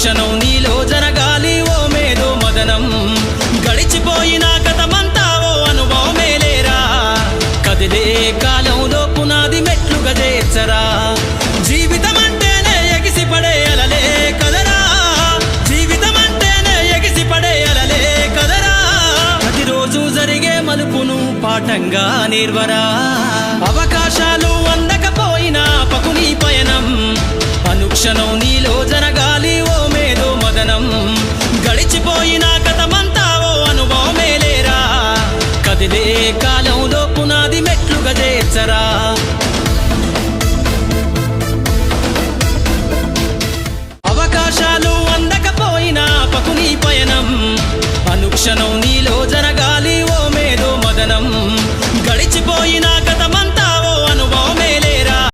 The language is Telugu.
క్షణం నీలో జరగాలి ఓ మేధో మదనం. గడిచిపోయిన గతమంతా ఓ అనుభవమేలేరా, కదిలే కాలంలో పునాది మెట్లుగా చేర్చరా. జీవితం అంటేనే ఎగిసిపడే అలలే కదరా, జీవితం అంటేనే ఎగిసిపడే అలలే కదరా. ప్రతిరోజు జరిగే మలుపును పాఠంగా నేర్వరా.